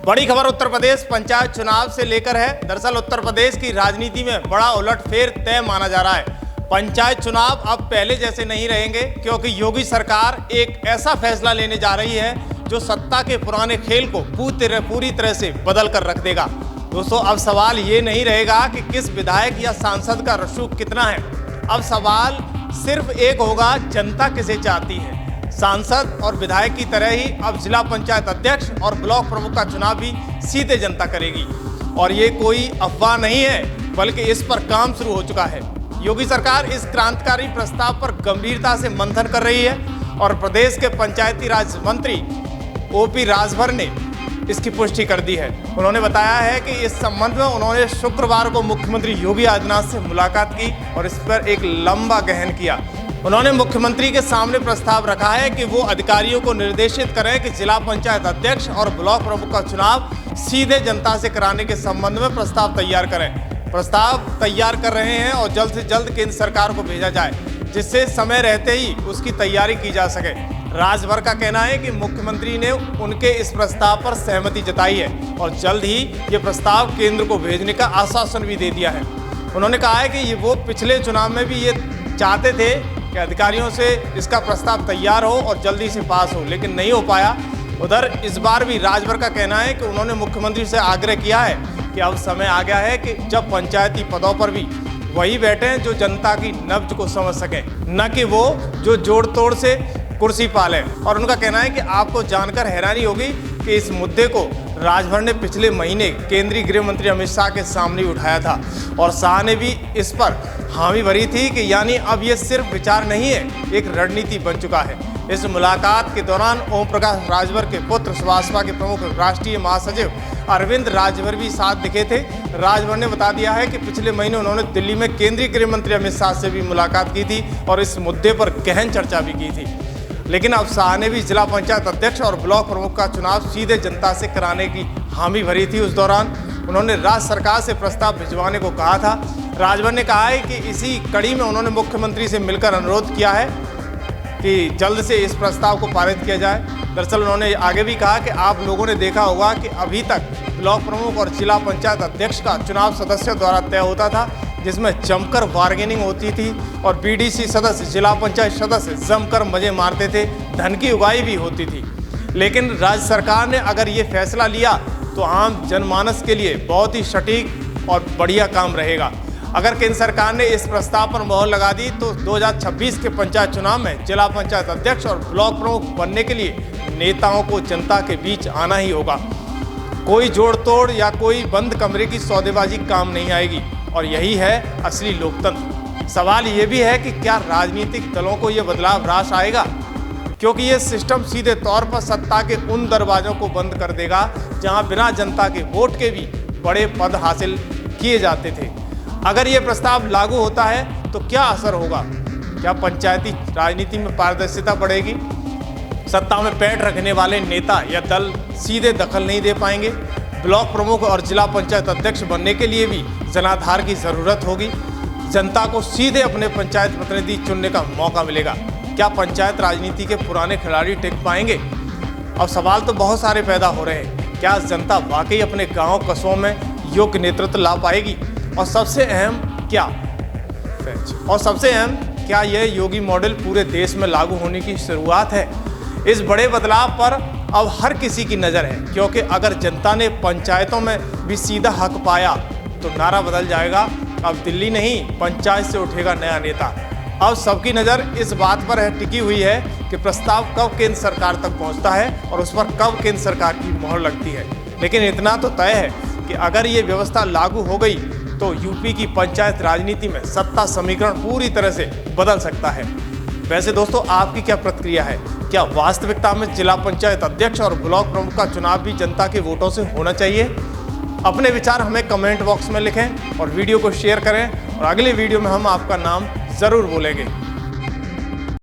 बड़ी खबर उत्तर प्रदेश पंचायत चुनाव से लेकर है। दरअसल उत्तर प्रदेश की राजनीति में बड़ा उलटफेर तय माना जा रहा है। पंचायत चुनाव अब पहले जैसे नहीं रहेंगे, क्योंकि योगी सरकार एक ऐसा फैसला लेने जा रही है जो सत्ता के पुराने खेल को पूरी तरह से बदल कर रख देगा। दोस्तों, अब सवाल ये नहीं रहेगा कि किस विधायक या सांसद का रसूख कितना है। अब सवाल सिर्फ एक होगा, जनता किसे चाहती है। सांसद और विधायक की तरह ही अब जिला पंचायत अध्यक्ष और ब्लॉक प्रमुख का चुनाव भी सीधे जनता करेगी। और ये कोई अफवाह नहीं है, बल्कि इस पर काम शुरू हो चुका है। योगी सरकार इस क्रांतिकारी प्रस्ताव पर गंभीरता से मंथन कर रही है और प्रदेश के पंचायती राज मंत्री ओपी राजभर ने इसकी पुष्टि कर दी है। उन्होंने बताया है कि इस संबंध में उन्होंने शुक्रवार को मुख्यमंत्री योगी आदित्यनाथ से मुलाकात की और इस पर एक लंबा गहन किया। उन्होंने मुख्यमंत्री के सामने प्रस्ताव रखा है कि वो अधिकारियों को निर्देशित करें कि जिला पंचायत अध्यक्ष और ब्लॉक प्रमुख का चुनाव सीधे जनता से कराने के संबंध में प्रस्ताव तैयार करें। प्रस्ताव तैयार कर रहे हैं और जल्द से जल्द केंद्र सरकार को भेजा जाए, जिससे समय रहते ही उसकी तैयारी की जा सके। राजभर का कहना है कि मुख्यमंत्री ने उनके इस प्रस्ताव पर सहमति जताई है और जल्द ही ये प्रस्ताव केंद्र को भेजने का आश्वासन भी दे दिया है। उन्होंने कहा है कि वो पिछले चुनाव में भी ये चाहते थे कि अधिकारियों से इसका प्रस्ताव तैयार हो और जल्दी से पास हो, लेकिन नहीं हो पाया। उधर इस बार भी राजभर का कहना है कि उन्होंने मुख्यमंत्री से आग्रह किया है कि अब समय आ गया है कि जब पंचायती पदों पर भी वही बैठें जो जनता की नब्ज को समझ सकें, न कि वो जो जोड़ तोड़ से कुर्सी पालें। और उनका कहना है कि आपको जानकर हैरानी होगी कि इस मुद्दे को राजभर ने पिछले महीने केंद्रीय गृह मंत्री अमित शाह के सामने उठाया था और शाह ने भी इस पर हामी भरी थी कि यानी अब ये सिर्फ विचार नहीं है, एक रणनीति बन चुका है। इस मुलाकात के दौरान ओम प्रकाश राजभर के पुत्र भाजपा के प्रमुख राष्ट्रीय महासचिव अरविंद राजभर भी साथ दिखे थे। राजभर ने बता दिया है कि पिछले महीने उन्होंने दिल्ली में केंद्रीय गृह मंत्री अमित शाह से भी मुलाकात की थी और इस मुद्दे पर गहन चर्चा भी की थी। लेकिन अब शाह ने भी जिला पंचायत अध्यक्ष और ब्लॉक प्रमुख का चुनाव सीधे जनता से कराने की हामी भरी थी। उस दौरान उन्होंने राज्य सरकार से प्रस्ताव भिजवाने को कहा था। राजभर ने कहा है कि इसी कड़ी में उन्होंने मुख्यमंत्री से मिलकर अनुरोध किया है कि जल्द से इस प्रस्ताव को पारित किया जाए। दरअसल उन्होंने आगे भी कहा कि आप लोगों ने देखा होगा कि अभी तक ब्लॉक प्रमुख और जिला पंचायत अध्यक्ष का चुनाव सदस्यों द्वारा तय होता था, जिसमें जमकर बार्गेनिंग होती थी और बीडीसी सदस्य, जिला पंचायत सदस्य जमकर मजे मारते थे, धन की उगाही भी होती थी। लेकिन राज्य सरकार ने अगर ये फैसला लिया तो आम जनमानस के लिए बहुत ही सटीक और बढ़िया काम रहेगा। अगर केंद्र सरकार ने इस प्रस्ताव पर मोहर लगा दी तो 2026 के पंचायत चुनाव में जिला पंचायत अध्यक्ष और ब्लॉक प्रमुख बनने के लिए नेताओं को जनता के बीच आना ही होगा। कोई जोड़ तोड़ या कोई बंद कमरे की सौदेबाजी काम नहीं आएगी और यही है असली लोकतंत्र। सवाल ये भी है कि क्या राजनीतिक दलों को ये बदलाव रास आएगा, क्योंकि ये सिस्टम सीधे तौर पर सत्ता के उन दरवाजों को बंद कर देगा जहां बिना जनता के वोट के भी बड़े पद हासिल किए जाते थे। अगर ये प्रस्ताव लागू होता है तो क्या असर होगा? क्या पंचायती राजनीति में पारदर्शिता बढ़ेगी? सत्ता में पैठ रखने वाले नेता या दल सीधे दखल नहीं दे पाएंगे। ब्लॉक प्रमुख और जिला पंचायत अध्यक्ष बनने के लिए भी जनाधार की ज़रूरत होगी। जनता को सीधे अपने पंचायत प्रतिनिधि चुनने का मौका मिलेगा। क्या पंचायत राजनीति के पुराने खिलाड़ी टिक पाएंगे? अब सवाल तो बहुत सारे पैदा हो रहे हैं। क्या जनता वाकई अपने गांव कस्बों में योग्य नेतृत्व ला पाएगी? और सबसे अहम क्या यह योगी मॉडल पूरे देश में लागू होने की शुरुआत है? इस बड़े बदलाव पर अब हर किसी की नज़र है, क्योंकि अगर जनता ने पंचायतों में भी सीधा हक पाया तो नारा बदल जाएगा। अब दिल्ली नहीं, पंचायत से उठेगा नया नेता। अब सबकी नज़र इस बात पर टिकी हुई है कि प्रस्ताव कब केंद्र सरकार तक पहुंचता है और उस पर कब केंद्र सरकार की मोहर लगती है। लेकिन इतना तो तय है कि अगर ये व्यवस्था लागू हो गई तो यूपी की पंचायत राजनीति में सत्ता समीकरण पूरी तरह से बदल सकता है। वैसे दोस्तों, आपकी क्या प्रतिक्रिया है? क्या वास्तविकता में जिला पंचायत अध्यक्ष और ब्लॉक प्रमुख का चुनाव भी जनता के वोटों से होना चाहिए? अपने विचार हमें कमेंट बॉक्स में लिखें और वीडियो को शेयर करें और अगले वीडियो में हम आपका नाम ज़रूर बोलेंगे।